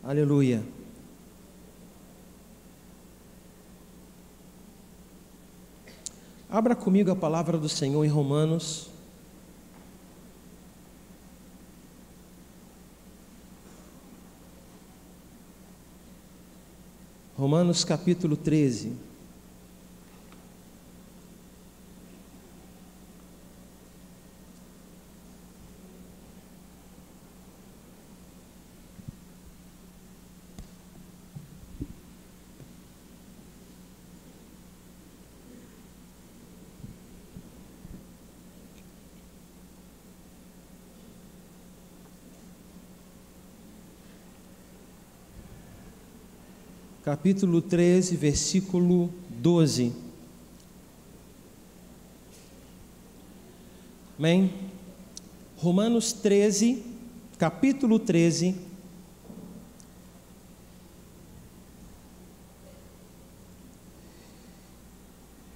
Aleluia. Abra comigo a palavra do Senhor em Romanos. Romanos capítulo 13. Capítulo 13, versículo 12. Amém? Romanos 13, capítulo 13.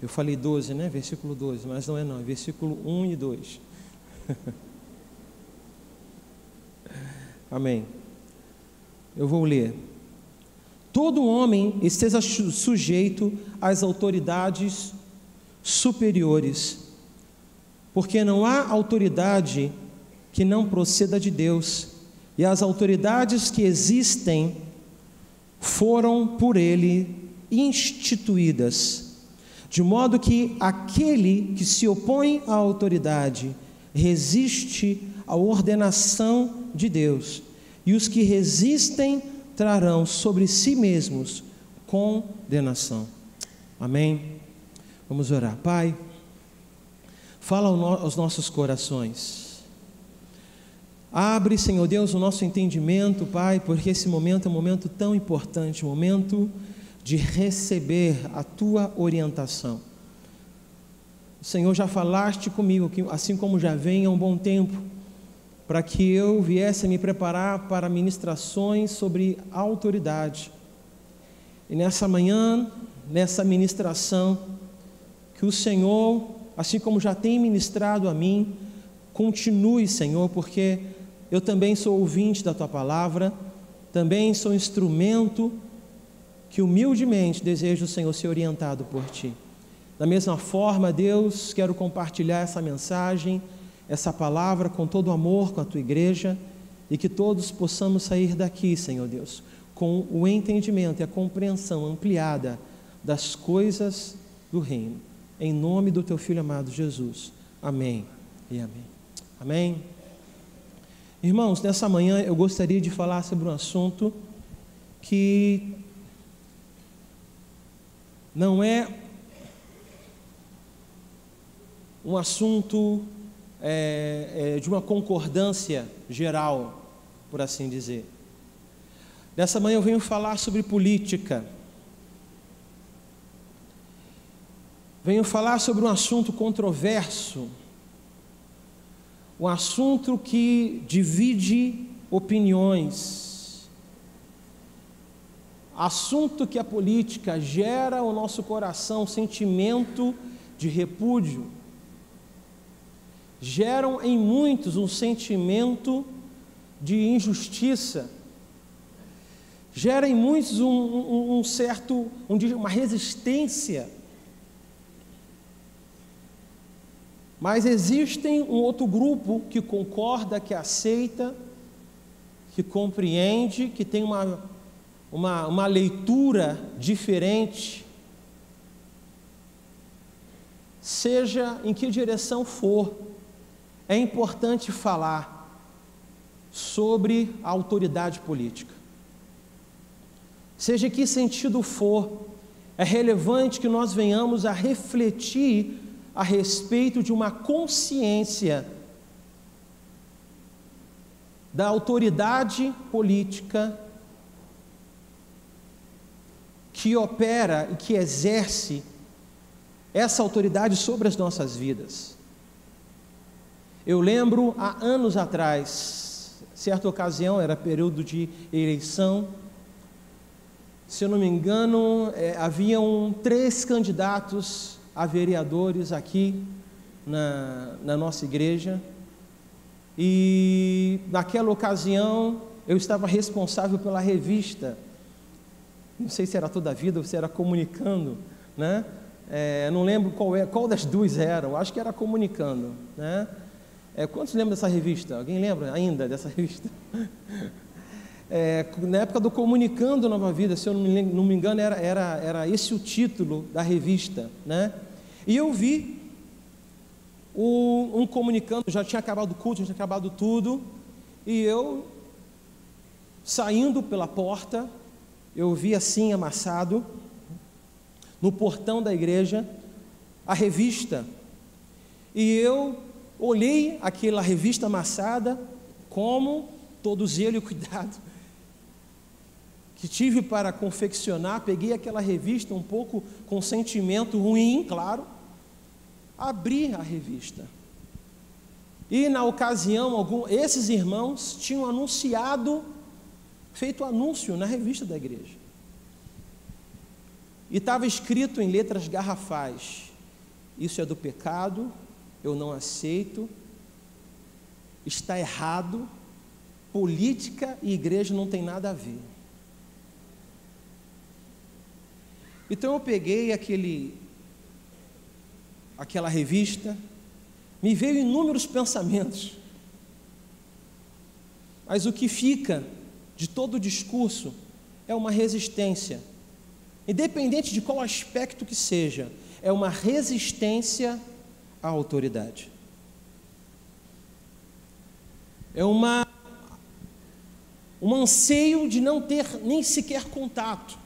Eu falei 12, né? Versículo 12, mas não é não, é versículo 1 e 2. Amém. Eu vou ler. Todo homem esteja sujeito às autoridades superiores, porque não há autoridade que não proceda de Deus, e as autoridades que existem foram por Ele instituídas, de modo que aquele que se opõe à autoridade resiste à ordenação de Deus, e os que resistem trarão sobre si mesmos condenação. Amém? Vamos orar. Pai, fala aos nossos corações. Abre, Senhor Deus, o nosso entendimento, Pai, porque esse momento é um momento tão importante, um momento de receber a Tua orientação. Senhor, já falaste comigo, que assim como já vem há um bom tempo, para que eu viesse a me preparar para ministrações sobre autoridade. E nessa manhã, nessa ministração, que o Senhor, assim como já tem ministrado a mim, continue, Senhor, porque eu também sou ouvinte da Tua palavra, também sou instrumento que humildemente desejo, Senhor, ser orientado por Ti. Da mesma forma, Deus, quero compartilhar essa mensagem, essa palavra com todo amor com a Tua igreja, e que todos possamos sair daqui, Senhor Deus, com o entendimento e a compreensão ampliada das coisas do reino, em nome do Teu Filho amado Jesus, amém e amém. Amém? Irmãos, nessa manhã eu gostaria de falar sobre um assunto que não é um assunto de uma concordância geral, por assim dizer. Nessa manhã eu venho falar sobre política. Venho falar sobre um assunto controverso, um assunto que divide opiniões, assunto que a política gera ao nosso coração sentimento de repúdio, geram em muitos um sentimento de injustiça, gera em muitos uma resistência. Mas existem um outro grupo que concorda, que aceita, que compreende, que tem uma leitura diferente, seja em que direção for. É importante falar sobre a autoridade política. Seja em que sentido for, é relevante que nós venhamos a refletir a respeito de uma consciência da autoridade política que opera e que exerce essa autoridade sobre as nossas vidas. Eu lembro, há anos atrás, certa ocasião, era período de eleição, se eu não me engano, haviam 3 candidatos a vereadores aqui na nossa igreja, e naquela ocasião eu estava responsável pela revista, não sei se era Toda a Vida ou se era Comunicando, né? Não lembro qual das duas eram, acho que era Comunicando, né? Quantos lembram dessa revista? Alguém lembra ainda dessa revista? Na época do Comunicando Nova Vida, se eu não me engano, era esse o título da revista, né? E eu vi um comunicando, já tinha acabado o culto, já tinha acabado tudo, e eu, saindo pela porta, eu vi assim, amassado, no portão da igreja, a revista, e eu olhei aquela revista amassada, como todo zelo e cuidado que tive para confeccionar, peguei aquela revista um pouco com sentimento ruim, claro, abri a revista, e na ocasião, esses irmãos tinham feito anúncio na revista da igreja, e estava escrito em letras garrafais: isso é do pecado, eu não aceito, está errado, política e igreja não tem nada a ver. Então eu peguei aquela revista, me veio inúmeros pensamentos, mas o que fica de todo o discurso é uma resistência, independente de qual aspecto que seja, é uma resistência à autoridade, é um anseio de não ter nem sequer contato,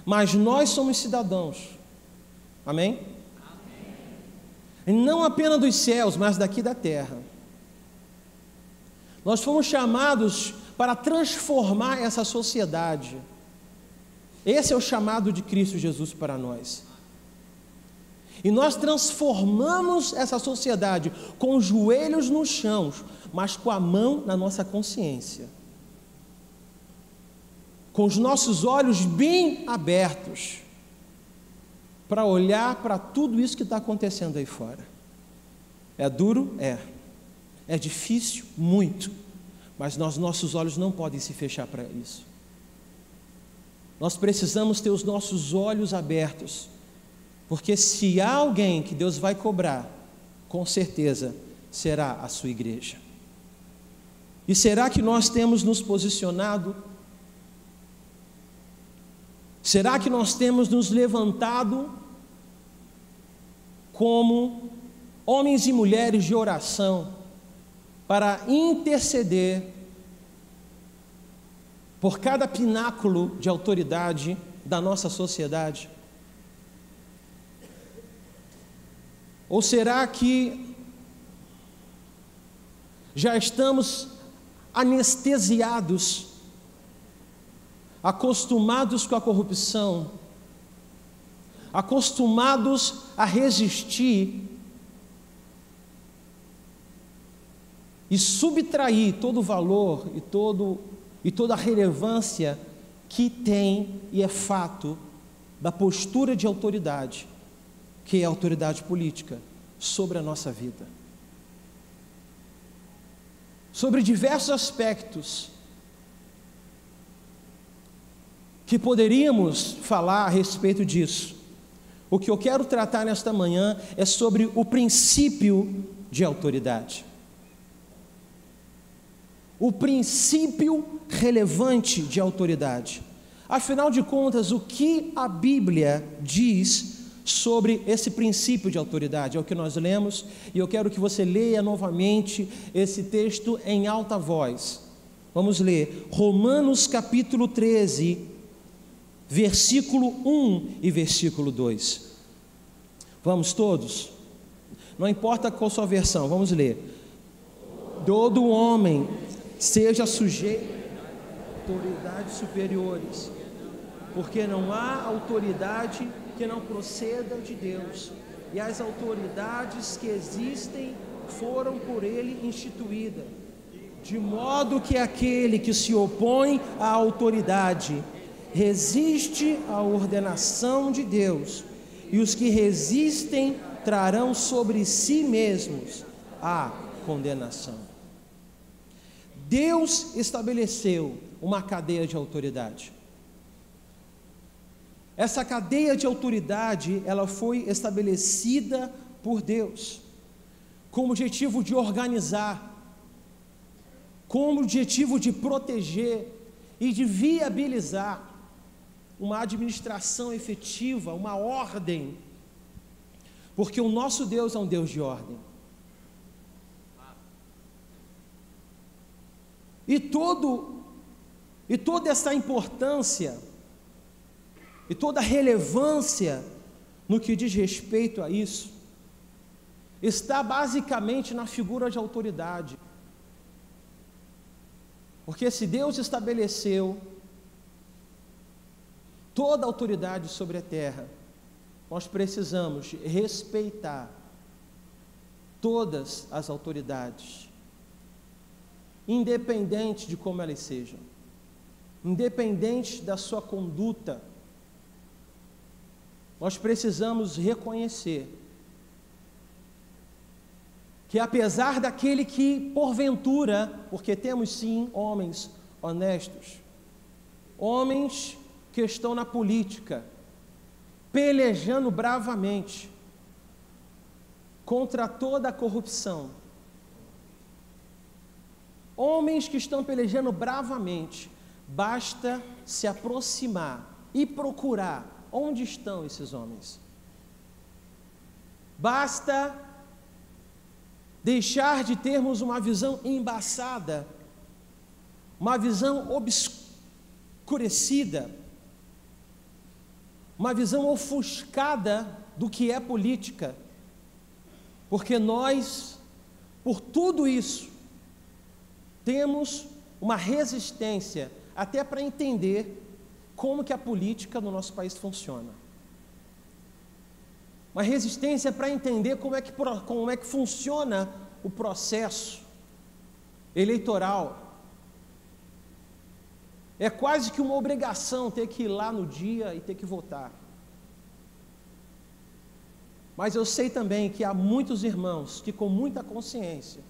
mas nós somos cidadãos, amém? E não apenas dos céus, mas daqui da terra. Nós fomos chamados para transformar essa sociedade. Esse é o chamado de Cristo Jesus para nós. E nós transformamos essa sociedade com os joelhos no chão, mas com a mão na nossa consciência, com os nossos olhos bem abertos, para olhar para tudo isso que está acontecendo aí fora. É duro? É difícil? Muito, mas nossos olhos não podem se fechar para isso. Nós precisamos ter os nossos olhos abertos, porque se há alguém que Deus vai cobrar, com certeza será a sua igreja. E será que nós temos nos posicionado? Será que nós temos nos levantado como homens e mulheres de oração para interceder por cada pináculo de autoridade da nossa sociedade? Ou será que já estamos anestesiados, acostumados com a corrupção, acostumados a resistir e subtrair todo o valor e toda a relevância que tem e é fato da postura de autoridade, que é a autoridade política, sobre a nossa vida, sobre diversos aspectos que poderíamos falar a respeito disso. O que eu quero tratar nesta manhã é sobre o princípio de autoridade, o princípio relevante de autoridade. Afinal de contas, o que a Bíblia diz sobre esse princípio de autoridade? É o que nós lemos, e eu quero que você leia novamente esse texto em alta voz. Vamos ler Romanos capítulo 13, versículo 1 e versículo 2. Vamos todos? Não importa qual sua versão, vamos ler. Todo homem seja sujeito a autoridades superiores, porque não há autoridade que não proceda de Deus, e as autoridades que existem foram por Ele instituídas, de modo que aquele que se opõe à autoridade resiste à ordenação de Deus, e os que resistem trarão sobre si mesmos a condenação. Deus estabeleceu uma cadeia de autoridade. Essa cadeia de autoridade, ela foi estabelecida por Deus, com o objetivo de organizar, com o objetivo de proteger e de viabilizar uma administração efetiva, uma ordem, porque o nosso Deus é um Deus de ordem. E toda essa importância e toda a relevância no que diz respeito a isso está basicamente na figura de autoridade. Porque se Deus estabeleceu toda a autoridade sobre a terra, nós precisamos respeitar todas as autoridades, independente de como elas sejam, independente da sua conduta. Nós precisamos reconhecer que apesar daquele que porventura, porque temos sim homens honestos, homens que estão na política, pelejando bravamente contra toda a corrupção, homens que estão pelejando bravamente, basta se aproximar e procurar onde estão esses homens. Basta deixar de termos uma visão embaçada, uma visão obscurecida, uma visão ofuscada do que é política, porque nós, por tudo isso, temos uma resistência até para entender como que a política no nosso país funciona. Uma resistência para entender como é que funciona o processo eleitoral. É quase que uma obrigação ter que ir lá no dia e ter que votar. Mas eu sei também que há muitos irmãos que com muita consciência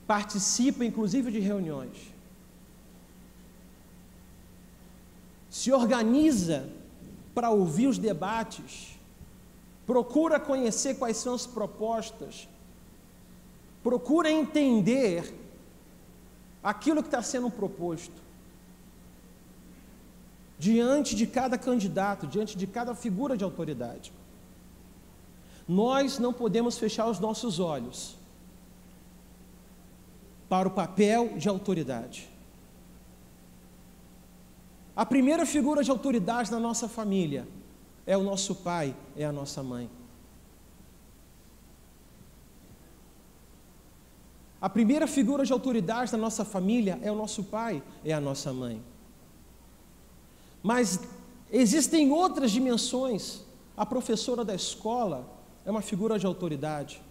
participam inclusive de reuniões, se organiza para ouvir os debates, procura conhecer quais são as propostas, procura entender aquilo que está sendo proposto, diante de cada candidato, diante de cada figura de autoridade. Nós não podemos fechar os nossos olhos para o papel de autoridade. A primeira figura de autoridade na nossa família é o nosso pai, é a nossa mãe. A primeira figura de autoridade na nossa família é o nosso pai, é a nossa mãe. Mas existem outras dimensões. A professora da escola é uma figura de autoridade.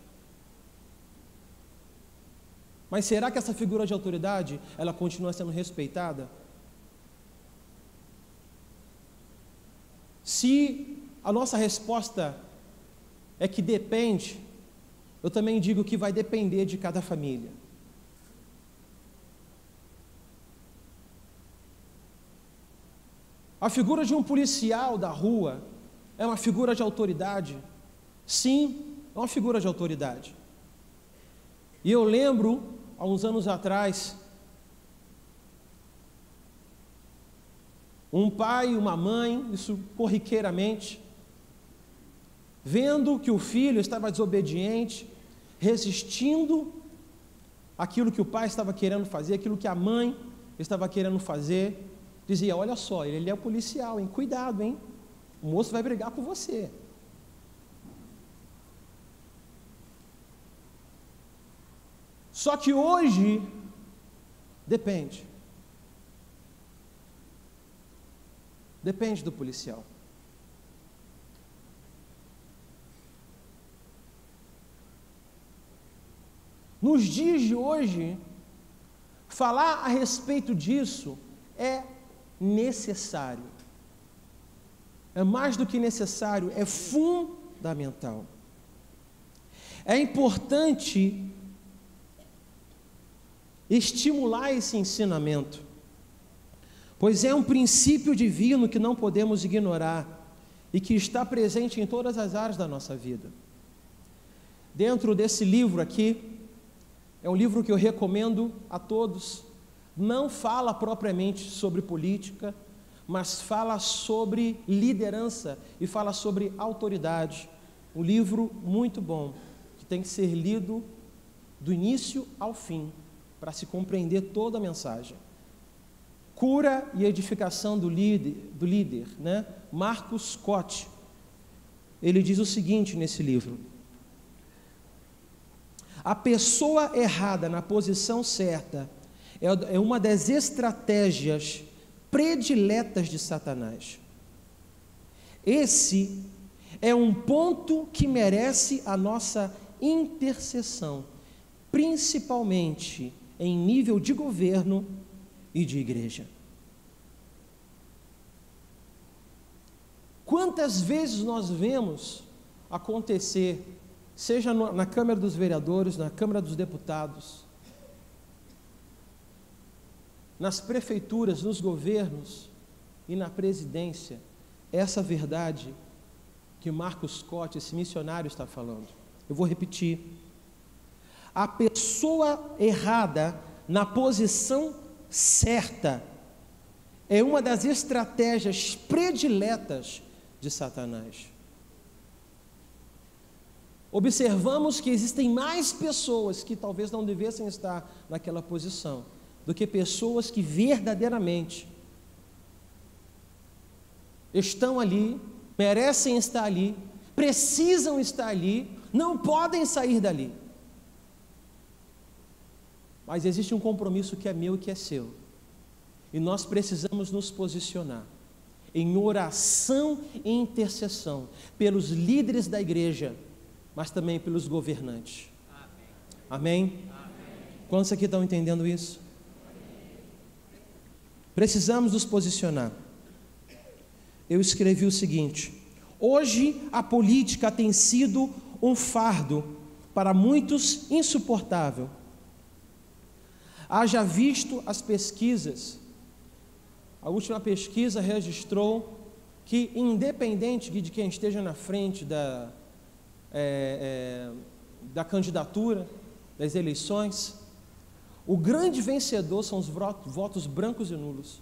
Mas será que essa figura de autoridade, ela continua sendo respeitada? Se a nossa resposta é que depende, eu também digo que vai depender de cada família. A figura de um policial da rua é uma figura de autoridade? Sim, é uma figura de autoridade. E eu lembro, há uns anos atrás, um pai e uma mãe, isso corriqueiramente, vendo que o filho estava desobediente, resistindo àquilo que o pai estava querendo fazer, aquilo que a mãe estava querendo fazer, dizia: olha só, ele é o policial, hein? Cuidado, hein? O moço vai brigar com você. Só que hoje, depende do policial. Nos dias de hoje, falar a respeito disso é necessário. É mais do que necessário, é fundamental. É importante estimular esse ensinamento, pois é um princípio divino que não podemos ignorar e que está presente em todas as áreas da nossa vida. Dentro desse livro aqui, é um livro que eu recomendo a todos, não fala propriamente sobre política, mas fala sobre liderança e fala sobre autoridade. Um livro muito bom, que tem que ser lido do início ao fim, para se compreender toda a mensagem. Cura e edificação do líder, né? Marcus Scott. Ele diz o seguinte nesse livro: a pessoa errada na posição certa é uma das estratégias prediletas de Satanás. Esse é um ponto que merece a nossa intercessão, principalmente em nível de governo e de igreja. Quantas vezes nós vemos acontecer, seja na Câmara dos Vereadores, na Câmara dos Deputados, nas prefeituras, nos governos e na presidência, essa verdade que Marcus Scott, esse missionário, está falando. Eu vou repetir. A pessoa errada na posição certa é uma das estratégias prediletas de Satanás. Observamos que existem mais pessoas que talvez não devessem estar naquela posição do que pessoas que verdadeiramente estão ali, merecem estar ali, precisam estar ali, não podem sair dali. Mas existe um compromisso que é meu e que é seu, e nós precisamos nos posicionar em oração e intercessão pelos líderes da igreja, mas também pelos governantes. Amém? Quantos aqui estão entendendo isso? Precisamos nos posicionar. Eu escrevi o seguinte: hoje a política tem sido um fardo para muitos insuportável. Haja visto as pesquisas, a última pesquisa registrou que, independente de quem esteja na frente da candidatura, das eleições, o grande vencedor são os votos brancos e nulos.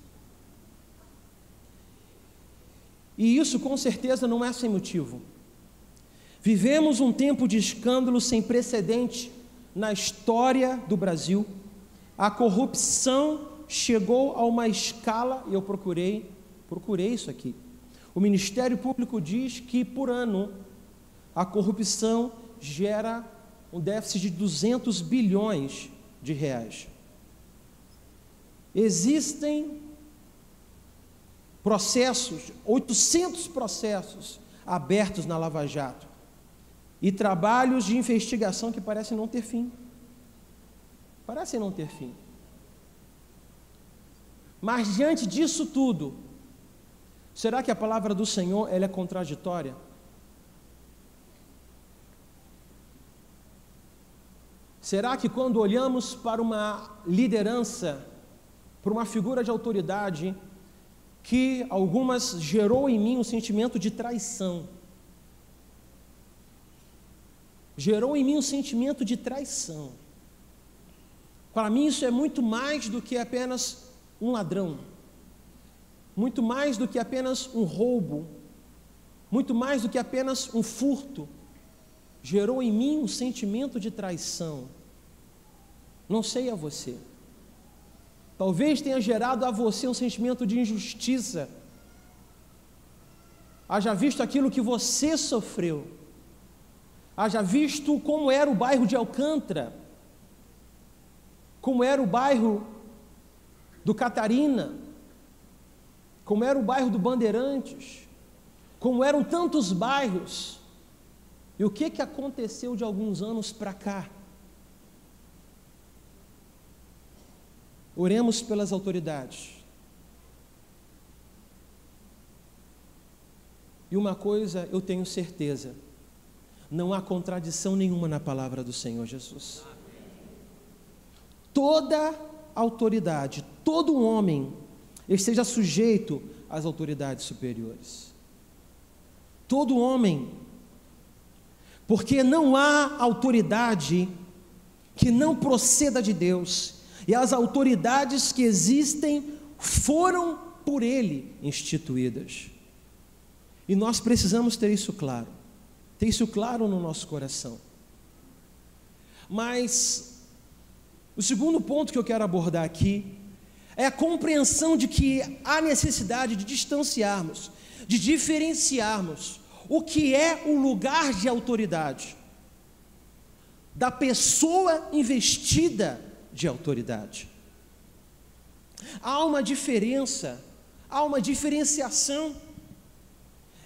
E isso com certeza não é sem motivo. Vivemos um tempo de escândalo sem precedente na história do Brasil. A corrupção chegou a uma escala, e eu procurei isso aqui. O Ministério Público diz que por ano a corrupção gera um déficit de 200 bilhões de reais. Existem processos, 800 processos abertos na Lava Jato e trabalhos de investigação que parecem não ter fim. Parecem não ter fim. Mas diante disso tudo, será que a palavra do Senhor ela é contraditória? Será que quando olhamos para uma liderança, para uma figura de autoridade, que algumas gerou em mim um sentimento de traição, gerou em mim um sentimento de traição. Para mim isso é muito mais do que apenas um ladrão, muito mais do que apenas um roubo, muito mais do que apenas um furto. Gerou em mim um sentimento de traição. Não sei a você. Talvez tenha gerado a você um sentimento de injustiça. Haja visto aquilo que você sofreu. Haja visto como era o bairro de Alcântara, como era o bairro do Catarina, como era o bairro do Bandeirantes, como eram tantos bairros. E o que aconteceu de alguns anos para cá? Oremos pelas autoridades. E uma coisa eu tenho certeza: não há contradição nenhuma na palavra do Senhor Jesus. toda autoridade, todo homem esteja sujeito às autoridades superiores. Todo homem, porque não há autoridade que não proceda de Deus, e as autoridades que existem foram por Ele instituídas. E nós precisamos ter isso claro no nosso coração. Mas o segundo ponto que eu quero abordar aqui é a compreensão de que há necessidade de distanciarmos, de diferenciarmos o que é o lugar de autoridade da pessoa investida de autoridade. Há uma diferença, há uma diferenciação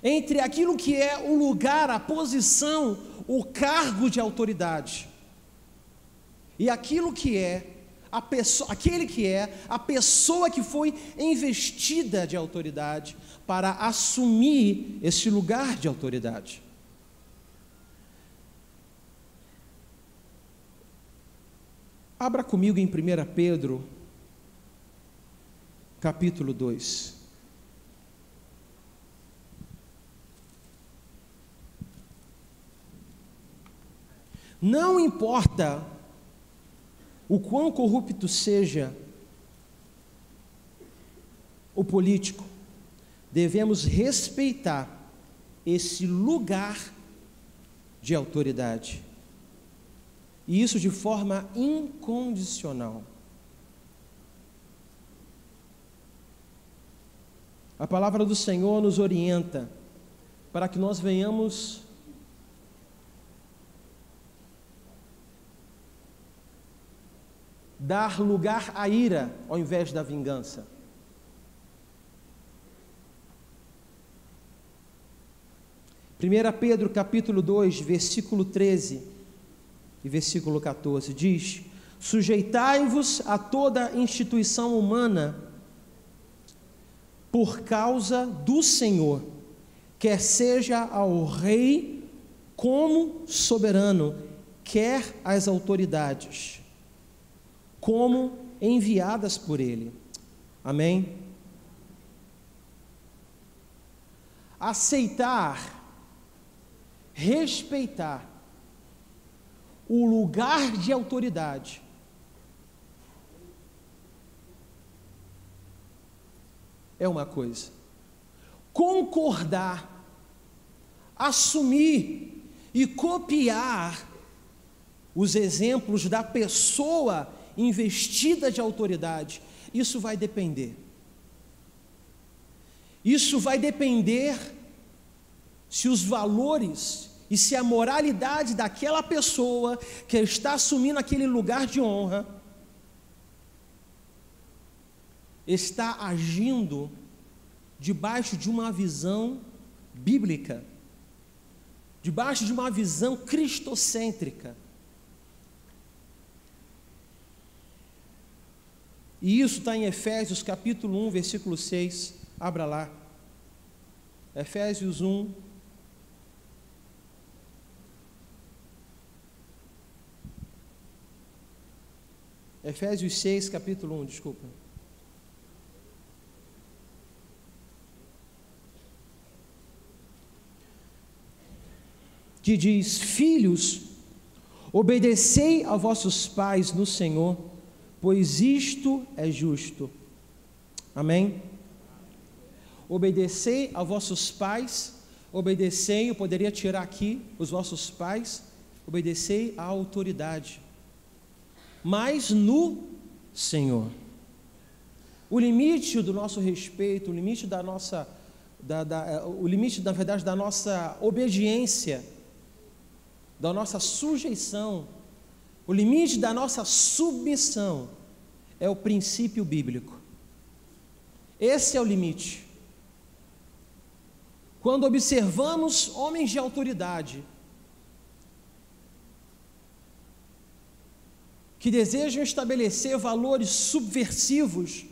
entre aquilo que é o lugar, a posição, o cargo de autoridade, e aquilo que é aquele que é a pessoa que foi investida de autoridade para assumir esse lugar de autoridade. Abra comigo em 1 Pedro, capítulo 2. Não importa o quão corrupto seja o político, devemos respeitar esse lugar de autoridade, e isso de forma incondicional. A palavra do Senhor nos orienta para que nós venhamos dar lugar à ira ao invés da vingança. Primeira Pedro capítulo 2, versículo 13 e versículo 14 diz: sujeitai-vos a toda instituição humana por causa do Senhor, quer seja ao rei como soberano, quer às autoridades como enviadas por ele. Amém? Aceitar, respeitar o lugar de autoridade é uma coisa. Concordar, assumir e copiar os exemplos da pessoa investida de autoridade, isso vai depender. Isso vai depender se os valores e se a moralidade daquela pessoa que está assumindo aquele lugar de honra está agindo debaixo de uma visão bíblica, debaixo de uma visão cristocêntrica. E isso está em Efésios capítulo 1, versículo 6, abra lá, Efésios 1, Efésios 6, capítulo 1, desculpa. Que diz: filhos, obedecei a vossos pais no Senhor, pois isto é justo. Amém? Obedecei a vossos pais, obedecei, eu poderia tirar aqui os vossos pais, obedecei à autoridade, mas no Senhor. O limite do nosso respeito, o limite da nossa, o limite, na verdade, da nossa obediência, da nossa sujeição, o limite da nossa submissão é o princípio bíblico. Esse é o limite. Quando observamos homens de autoridade que desejam estabelecer valores subversivos,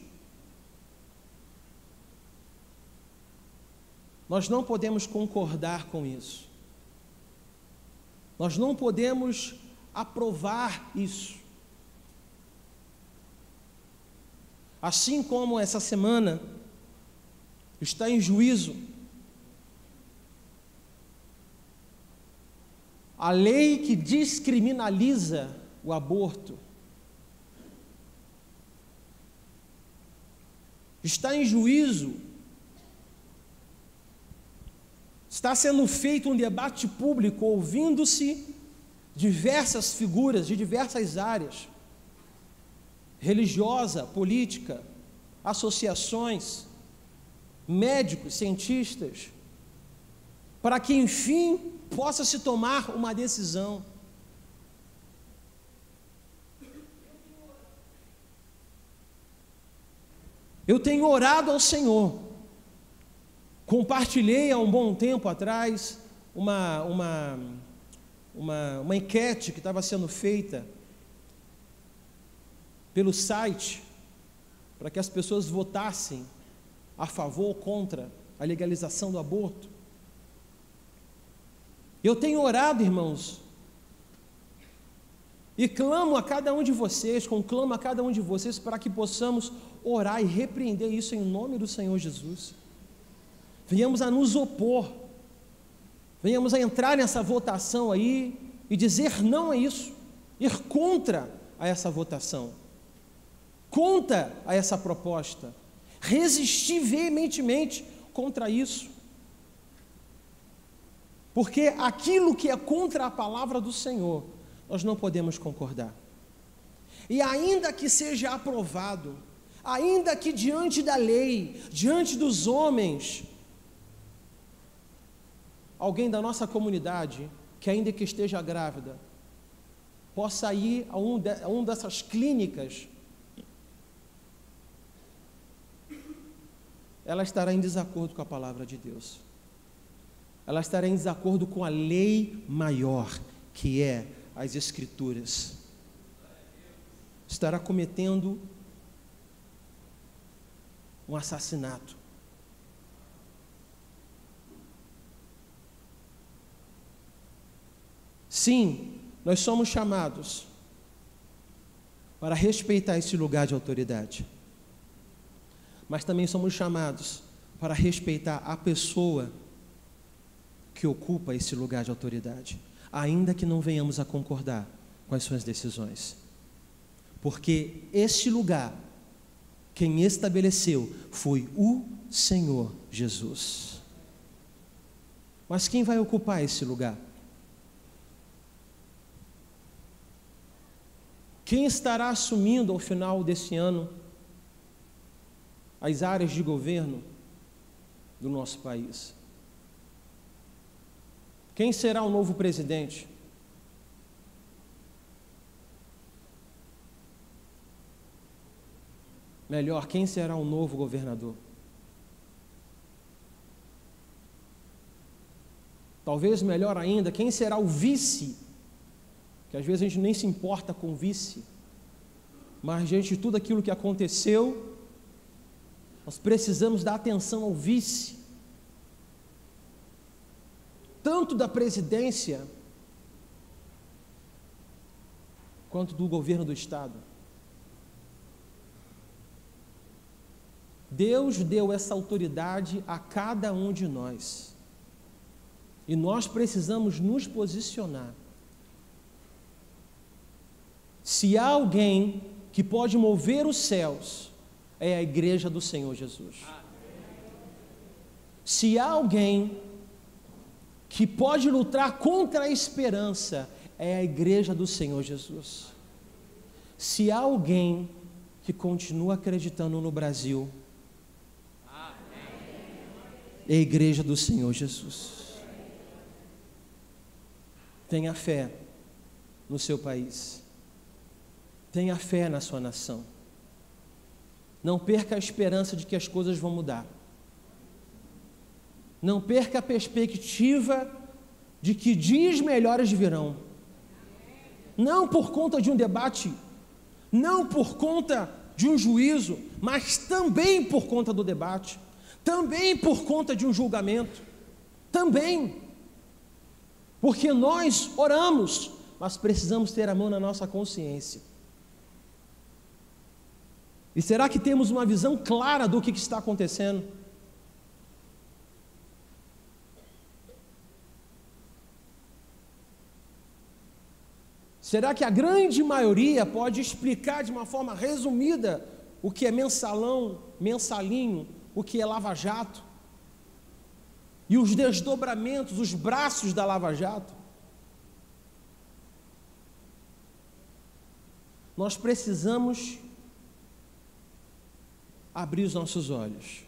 nós não podemos concordar com isso. Nós não podemos aprovar isso. assim como essa semana está em juízo a lei que descriminaliza o aborto, está em juízo, está sendo feito um debate público, ouvindo-se diversas figuras de diversas áreas, religiosa, política, associações, médicos, cientistas, para que enfim possa se tomar uma decisão. Eu tenho orado ao Senhor. Compartilhei há um bom tempo atrás uma enquete que estava sendo feita pelo site para que as pessoas votassem a favor ou contra a legalização do aborto. Eu tenho orado, irmãos, e clamo a cada um de vocês, conclamo a cada um de vocês para que possamos orar e repreender isso em nome do Senhor Jesus. Venhamos a nos opor, venhamos a entrar nessa votação aí e dizer não a isso, ir contra a essa votação, contra a essa proposta, resistir veementemente contra isso, porque aquilo que é contra a palavra do Senhor, nós não podemos concordar. E ainda que seja aprovado, ainda que diante da lei, diante dos homens, alguém da nossa comunidade, que ainda que esteja grávida, possa ir a uma dessas clínicas, ela estará em desacordo com a palavra de Deus. Ela estará em desacordo com a lei maior, que é as Escrituras. Estará cometendo um assassinato. Sim, nós somos chamados para respeitar esse lugar de autoridade, mas também somos chamados para respeitar a pessoa que ocupa esse lugar de autoridade, ainda que não venhamos a concordar com as suas decisões, porque este lugar, quem estabeleceu foi o Senhor Jesus. Mas quem vai ocupar esse lugar? Quem estará assumindo ao final desse ano as áreas de governo do nosso país? Quem será o novo presidente? Melhor, quem será o novo governador? Talvez melhor ainda, quem será o vice? Que às vezes a gente nem se importa com o vice, mas diante de tudo aquilo que aconteceu, nós precisamos dar atenção ao vice, tanto da presidência, quanto do governo do estado. Deus deu essa autoridade a cada um de nós, e nós precisamos nos posicionar. Se há alguém que pode mover os céus, é a igreja do Senhor Jesus. Se há alguém que pode lutar contra a esperança, é a igreja do Senhor Jesus. Se há alguém que continua acreditando no Brasil, é a igreja do Senhor Jesus. Tenha fé no seu país. Tenha fé na sua nação. Não perca a esperança de que as coisas vão mudar. Não perca a perspectiva de que dias melhores virão. Não por conta de um debate, não por conta de um juízo, mas também por conta do debate, também por conta de um julgamento, também. Porque nós oramos, mas precisamos ter a mão na nossa consciência. E será que temos uma visão clara do que está acontecendo? Será que a grande maioria pode explicar de uma forma resumida o que é mensalão, mensalinho, o que é lava-jato? E os desdobramentos, os braços da lava-jato? Nós precisamos abrir os nossos olhos.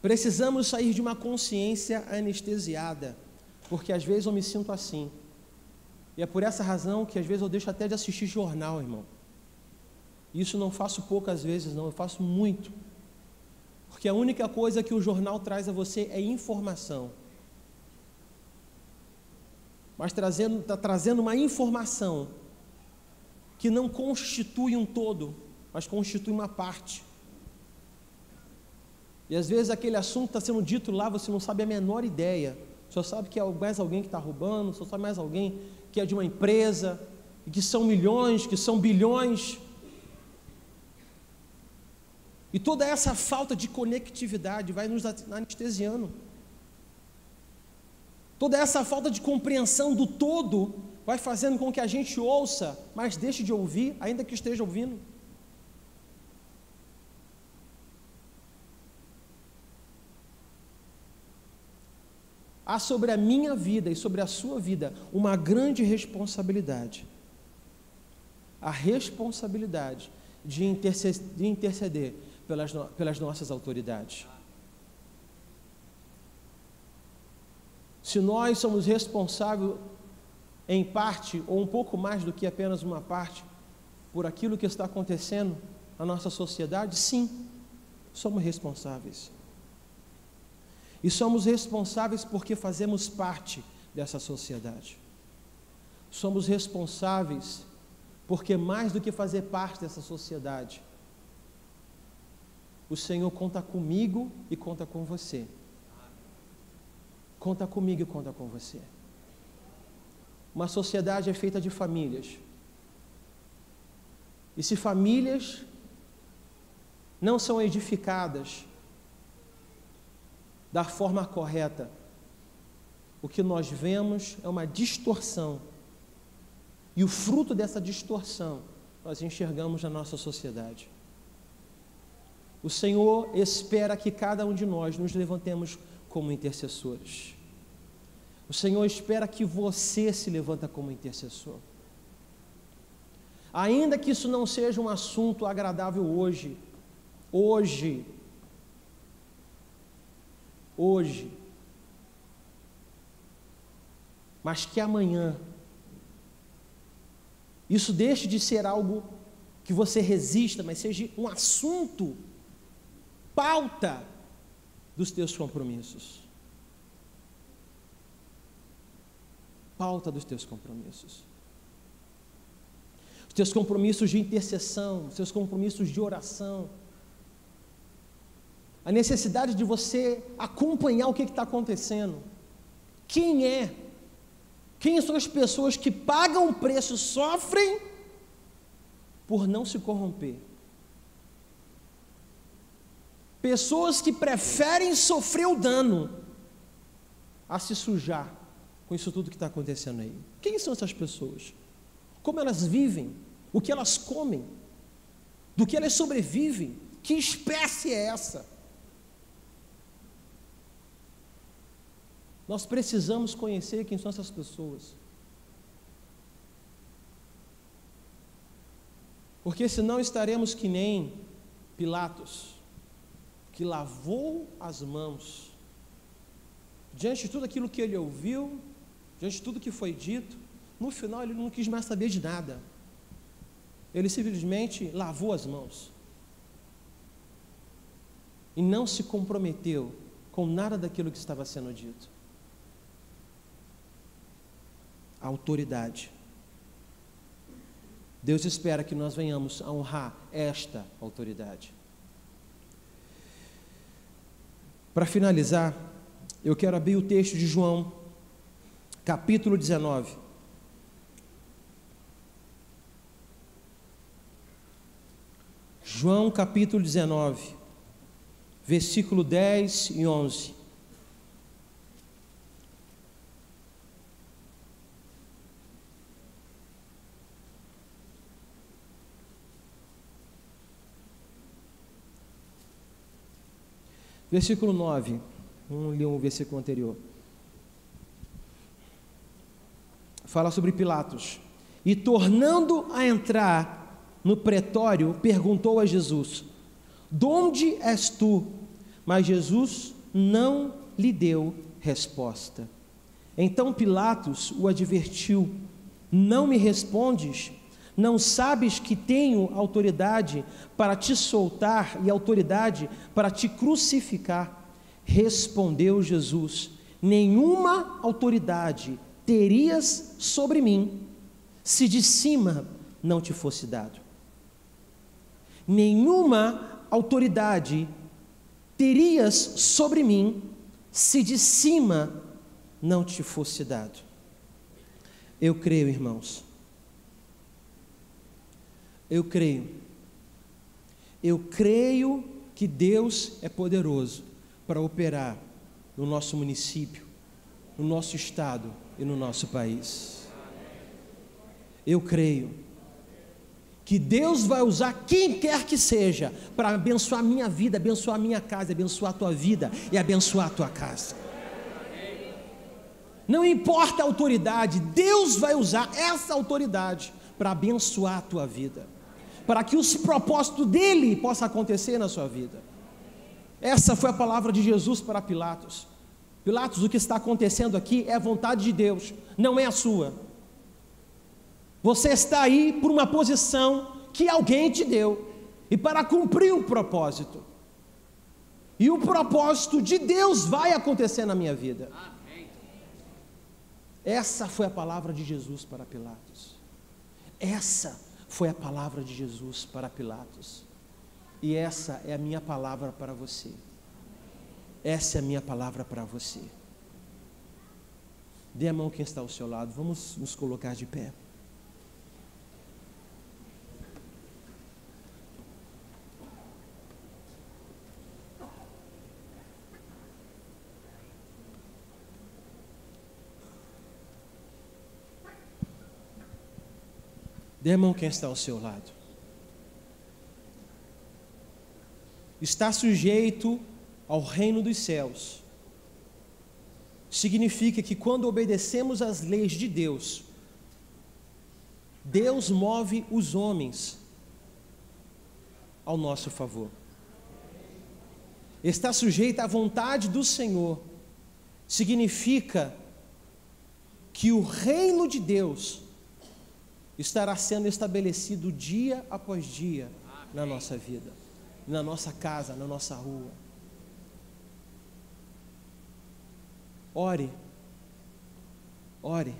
Precisamos sair de uma consciência anestesiada, porque às vezes eu me sinto assim. E é por essa razão que às vezes eu deixo até de assistir jornal, irmão. Isso não faço poucas vezes, não, eu faço muito. Porque a única coisa que o jornal traz a você é informação. Mas está trazendo uma informação que não constitui um todo, mas constitui uma parte. E às vezes aquele assunto está sendo dito lá, você não sabe a menor ideia. Só sabe que é mais alguém que está roubando, só sabe mais alguém que é de uma empresa, e que são milhões, que são bilhões. E toda essa falta de conectividade vai nos anestesiando. Toda essa falta de compreensão do todo vai fazendo com que a gente ouça, mas deixe de ouvir, ainda que esteja ouvindo. Há sobre a minha vida e sobre a sua vida uma grande responsabilidade. A responsabilidade de interceder pelas nossas autoridades. Se nós somos responsáveis em parte, ou um pouco mais do que apenas uma parte, por aquilo que está acontecendo na nossa sociedade, sim, somos responsáveis. E somos responsáveis porque fazemos parte dessa sociedade. Somos responsáveis porque mais do que fazer parte dessa sociedade, o Senhor conta comigo e conta com você. Conta comigo e conta com você. Uma sociedade é feita de famílias. E se famílias não são edificadas da forma correta, o que nós vemos é uma distorção. E o fruto dessa distorção nós enxergamos na nossa sociedade. O Senhor espera que cada um de nós nos levantemos como intercessores. O Senhor espera que você se levanta como intercessor. Ainda que isso não seja um assunto agradável hoje, mas que amanhã isso deixe de ser algo que você resista, mas seja um assunto, pauta dos teus compromissos. Pauta dos teus compromissos. Os teus compromissos de intercessão, os teus compromissos de oração. A necessidade de você acompanhar o que está acontecendo. Quem são as pessoas que pagam o preço, sofrem por não se corromper? Pessoas que preferem sofrer o dano a se sujar com isso tudo que está acontecendo aí. Quem são essas pessoas? Como elas vivem? O que elas comem? Do que elas sobrevivem? Que espécie é essa? Nós precisamos conhecer quem são essas pessoas. Porque senão estaremos que nem Pilatos, que lavou as mãos diante de tudo aquilo que ele ouviu, diante de tudo que foi dito. No final ele não quis mais saber de nada. Ele simplesmente lavou as mãos e não se comprometeu com nada daquilo que estava sendo dito. A autoridade. Deus espera que nós venhamos a honrar esta autoridade. Para finalizar, eu quero abrir o texto de João, capítulo 19. João capítulo 19, versículo 10 e 11. Versículo 9, vamos ler um versículo anterior. Fala sobre Pilatos. E tornando a entrar no pretório, perguntou a Jesus: de onde és tu? Mas Jesus não lhe deu resposta. Então Pilatos o advertiu: não me respondes? Não sabes que tenho autoridade para te soltar e autoridade para te crucificar? Respondeu Jesus: nenhuma autoridade terias sobre mim, se de cima não te fosse dado. Nenhuma autoridade terias sobre mim, se de cima não te fosse dado. Eu creio, irmãos. Eu creio que Deus é poderoso para operar no nosso município, no nosso estado e no nosso país. Eu creio que Deus vai usar quem quer que seja para abençoar a minha vida, abençoar a minha casa, abençoar a tua vida e abençoar a tua casa. Não importa a autoridade, Deus vai usar essa autoridade para abençoar a tua vida, para que os propósitos dele possam acontecer na sua vida. Essa foi a palavra de Jesus para Pilatos. Pilatos, o que está acontecendo aqui é a vontade de Deus, não é a sua. Você está aí por uma posição que alguém te deu, e para cumprir o propósito. E o propósito de Deus vai acontecer na minha vida. Essa foi a palavra de Jesus para Pilatos. Essa foi a palavra de Jesus para Pilatos. E essa é a minha palavra para você. Essa é a minha palavra para você. Dê a mão quem está ao seu lado. Vamos nos colocar de pé. Dê a mão quem está ao seu lado. Estar sujeito ao reino dos céus significa que quando obedecemos às leis de Deus, Deus move os homens ao nosso favor. Estar sujeito à vontade do Senhor significa que o reino de Deus estará sendo estabelecido dia após dia na nossa vida, na nossa casa, na nossa rua. Ore, ore.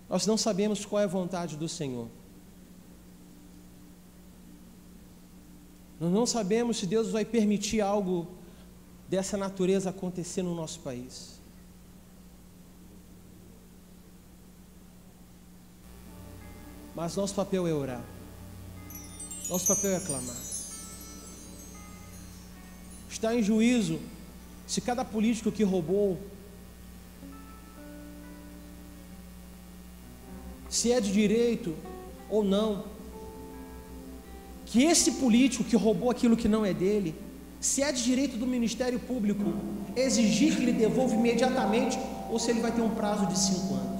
Nós não sabemos qual é a vontade do Senhor. Nós não sabemos se Deus vai permitir algo dessa natureza acontecer no nosso país. Mas nosso papel é orar. Nosso papel é clamar. Está em juízo se cada político que roubou, se é de direito ou não, que esse político que roubou aquilo que não é dele, se é de direito do Ministério Público exigir que ele devolva imediatamente, ou se ele vai ter um prazo de 5 anos.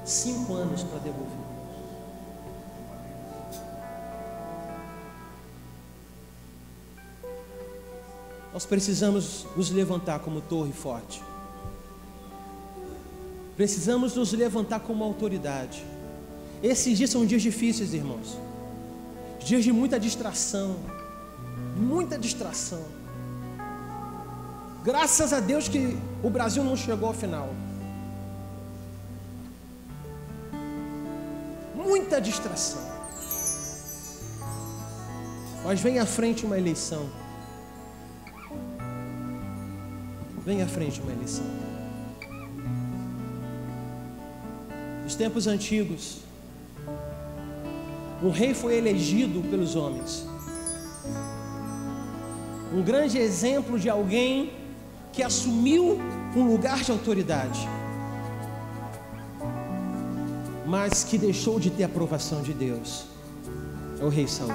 5 anos para devolver. Nós precisamos nos levantar como torre forte. Precisamos nos levantar como autoridade. Esses dias são dias difíceis, irmãos. Dias de muita distração. Muita distração. Graças a Deus que o Brasil não chegou ao final. Muita distração. Mas vem à frente uma eleição. Vem à frente uma eleição. Nos tempos antigos, Um rei foi elegido pelos homens. Um grande exemplo de alguém que assumiu um lugar de autoridade, mas que deixou de ter a aprovação de Deus, é o rei Saul.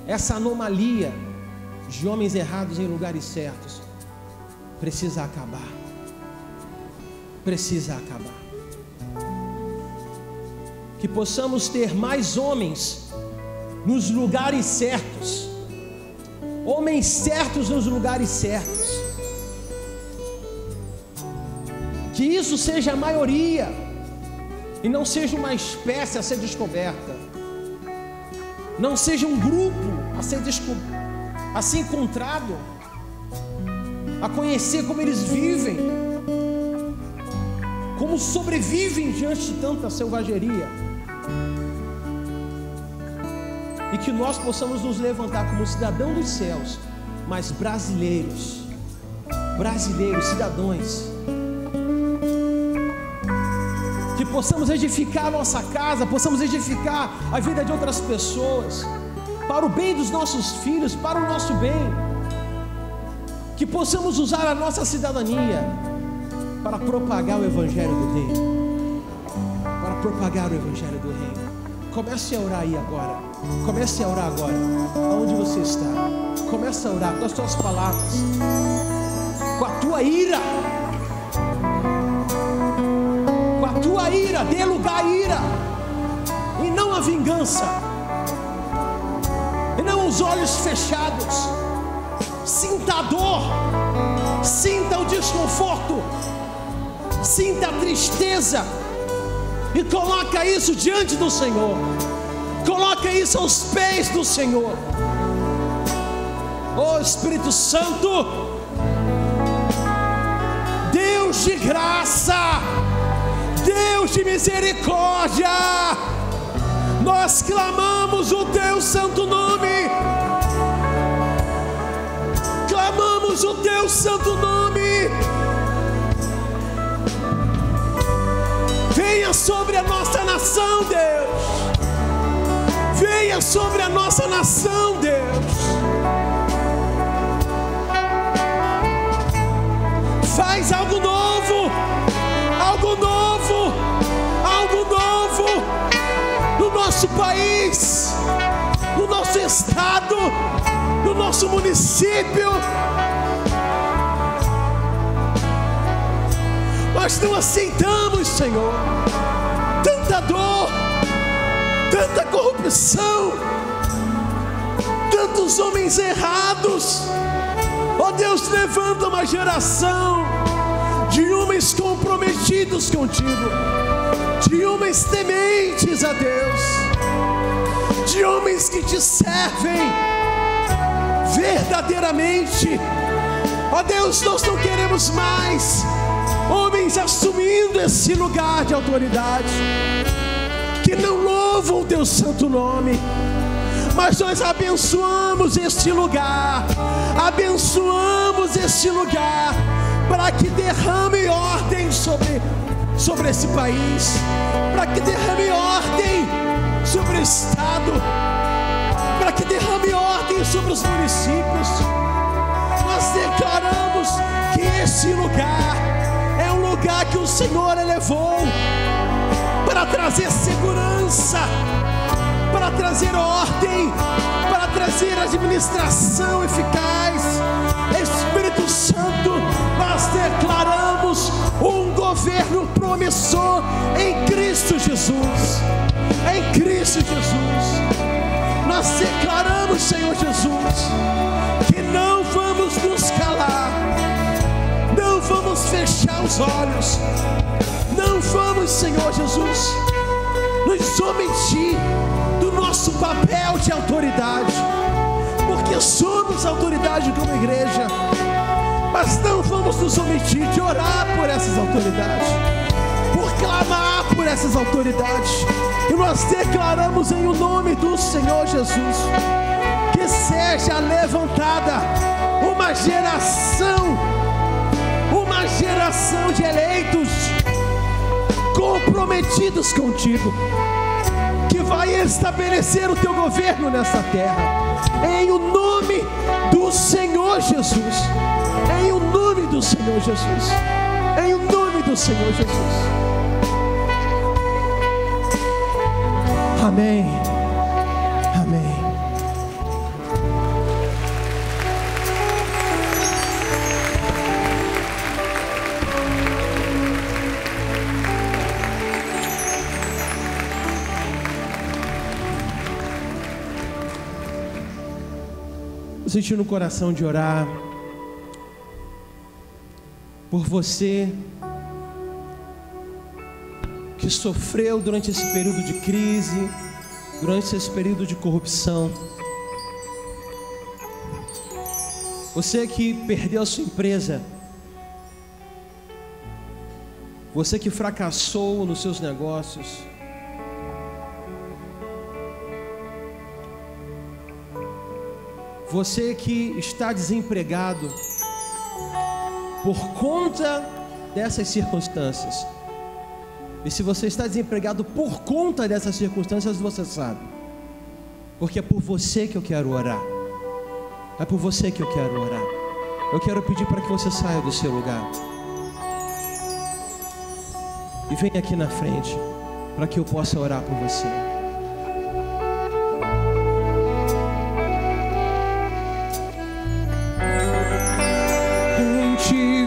Essa anomalia de homens errados em lugares certos precisa acabar. Precisa acabar. Que possamos ter mais homens nos lugares certos, homens certos nos lugares certos. Que isso seja a maioria e não seja uma espécie a ser descoberta, não seja um grupo a ser encontrado, a conhecer como eles vivem, como sobrevivem diante de tanta selvageria. E que nós possamos nos levantar como cidadãos dos céus, mas brasileiros, cidadãos, que possamos edificar a nossa casa, possamos edificar a vida de outras pessoas, para o bem dos nossos filhos, para o nosso bem, que possamos usar a nossa cidadania para propagar o Evangelho do Reino, para propagar o Evangelho do Reino. Comece a orar aí agora, comece a orar agora, aonde você está, comece a orar com as suas palavras, com a tua ira, dê lugar à ira, e não à vingança, e não os olhos fechados. Sinta a dor, sinta o desconforto, sinta a tristeza, e coloca isso diante do Senhor, coloca isso aos pés do Senhor. Oh Espírito Santo, Deus de graça, Deus de misericórdia, nós clamamos o teu santo nome, clamamos o teu santo nome. Venha sobre a nossa nação, Deus, venha sobre a nossa nação, Deus. Faz algo novo, algo novo, algo novo no nosso país, no nosso estado, no nosso município. Nós não aceitamos, Senhor, tanta dor, tanta corrupção, tantos homens errados. Ó Deus, levanta uma geração de homens comprometidos contigo, de homens tementes a Deus, de homens que te servem verdadeiramente. Ó Deus, nós não queremos mais homens assumindo esse lugar de autoridade, que não louvam o teu santo nome, mas nós abençoamos este lugar, abençoamos este lugar, para que derrame ordem sobre esse país, para que derrame ordem sobre o estado, para que derrame ordem sobre os municípios. Nós declaramos que esse lugar é um lugar que o Senhor elevou para trazer segurança, para trazer ordem, para trazer administração eficaz. Espírito Santo, nós declaramos um governo promissor em Cristo Jesus, em Cristo Jesus. Nós declaramos, Senhor Jesus, que não vamos nos calar, não vamos fechar os olhos, não vamos, Senhor Jesus, nos omitir do nosso papel de autoridade, porque somos autoridade como igreja, mas não vamos nos omitir de orar por essas autoridades, por clamar por essas autoridades. E nós declaramos em o nome do Senhor Jesus, que seja levantada uma geração de eleitos, comprometidos contigo, que vai estabelecer o teu governo nessa terra, em o nome do Senhor Jesus, em o nome do Senhor Jesus, em o nome do Senhor Jesus. Amém, amém. Eu senti no coração de orar por você que sofreu durante esse período de crise, durante esse período de corrupção. Você que perdeu a sua empresa, você que fracassou nos seus negócios, você que está desempregado por conta dessas circunstâncias. E se você está desempregado por conta dessas circunstâncias, você sabe, porque é por você que eu quero orar. É por você que eu quero orar. Eu quero pedir para que você saia do seu lugar e venha aqui na frente, para que eu possa orar por você.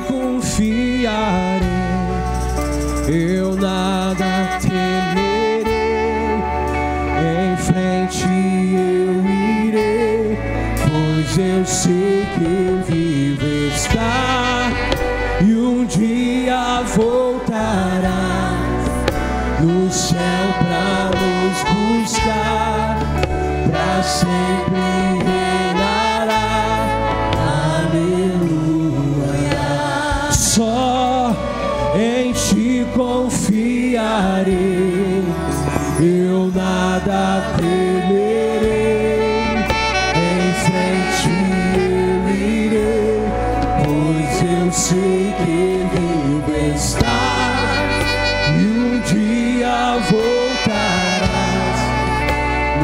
Confiarei, eu nada temerei, em frente eu irei, pois eu sei que vivo está, e um dia voltará no céu pra nos buscar, pra sempre reinará. Aleluia. Só em ti confiarei, eu nada temerei, em frente eu irei, pois eu sei que vivo estás, e um dia voltarás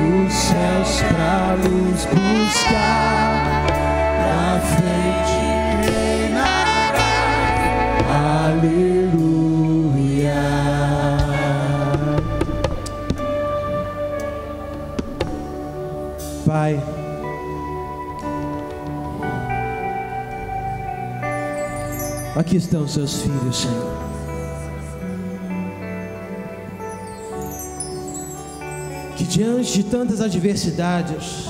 nos céus pra nos buscar, pra frente reinará. Aleluia. Pai, aqui estão os seus filhos, Senhor. Que diante de tantas adversidades,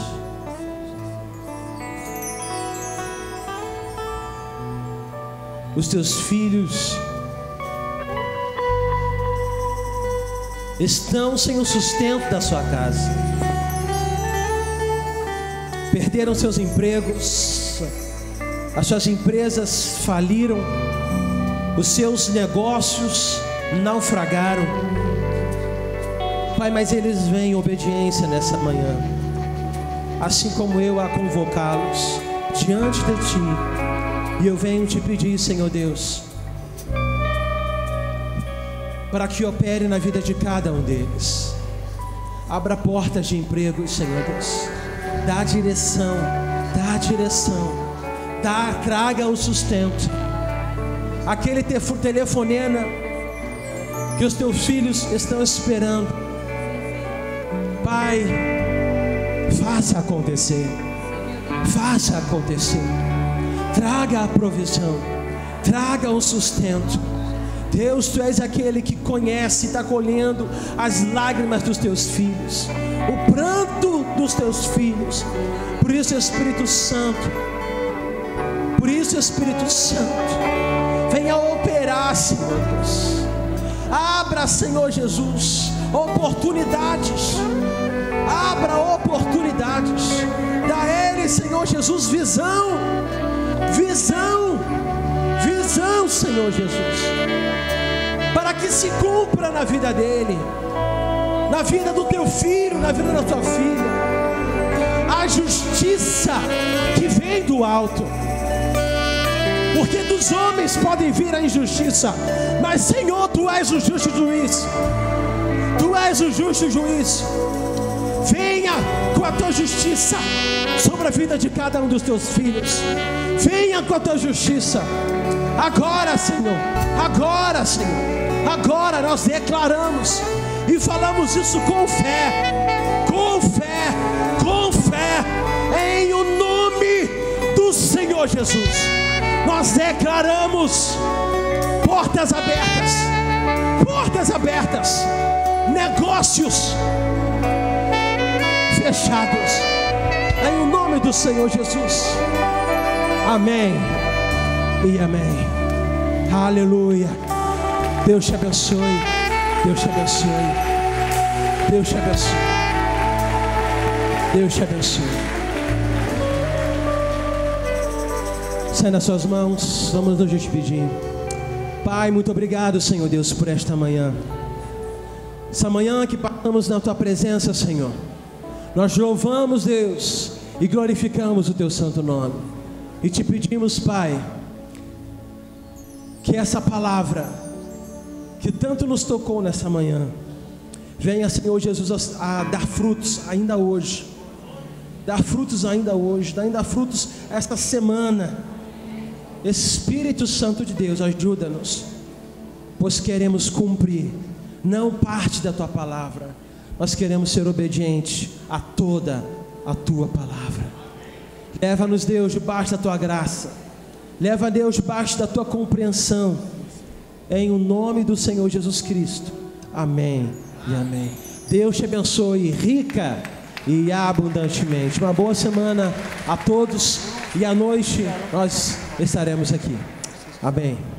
os teus filhos estão sem o sustento da sua casa, perderam seus empregos, as suas empresas faliram, os seus negócios naufragaram. Pai, mas eles vêm em obediência nessa manhã, assim como eu a convocá-los diante de ti. E eu venho te pedir, Senhor Deus, para que opere na vida de cada um deles. Abra portas de emprego, Senhor Deus. Dá direção, traga o sustento. Aquele telefonema que os teus filhos estão esperando, Pai, faça acontecer, traga a provisão, traga o sustento. Deus, Tu és aquele que conhece e está colhendo as lágrimas dos Teus filhos, o pranto dos Teus filhos. Por isso, Espírito Santo, venha operar, Senhor Deus. Abra, Senhor Jesus, oportunidades. Abra oportunidades. Dá a Ele, Senhor Jesus, visão, Senhor Jesus, para que se cumpra na vida dele, na vida do teu filho, na vida da tua filha, a justiça que vem do alto. porque dos homens podem vir a injustiça, mas Senhor, Tu és o justo juiz. Tu és o justo juiz. Venha com a Tua justiça sobre a vida de cada um dos Teus filhos. Venha com a Tua justiça. Agora, Senhor, agora, Senhor, agora nós declaramos e falamos isso com fé, com fé, com fé, em o nome do Senhor Jesus. Nós declaramos portas abertas, negócios fechados, em o nome do Senhor Jesus. Amém e amém. Aleluia. Deus te abençoe. Deus te abençoe. Deus te abençoe. Deus te abençoe. Sai nas suas mãos. Vamos nos despedir. Pai, muito obrigado, Senhor Deus, por esta manhã. Essa manhã que passamos na Tua presença, Senhor. Nós louvamos, Deus, e glorificamos o Teu santo nome. E te pedimos, Pai, que essa palavra que tanto nos tocou nessa manhã venha, Senhor Jesus, a dar frutos ainda hoje. Dar frutos ainda hoje, dar frutos esta semana. Espírito Santo de Deus, ajuda-nos, pois queremos cumprir não parte da Tua palavra, nós queremos ser obedientes a toda a Tua palavra. Leva-nos, Deus, debaixo da Tua graça. Leva, Deus, debaixo da Tua compreensão. Em o nome do Senhor Jesus Cristo. Amém e amém. Deus te abençoe rica e abundantemente. Uma boa semana a todos. E à noite nós estaremos aqui. Amém.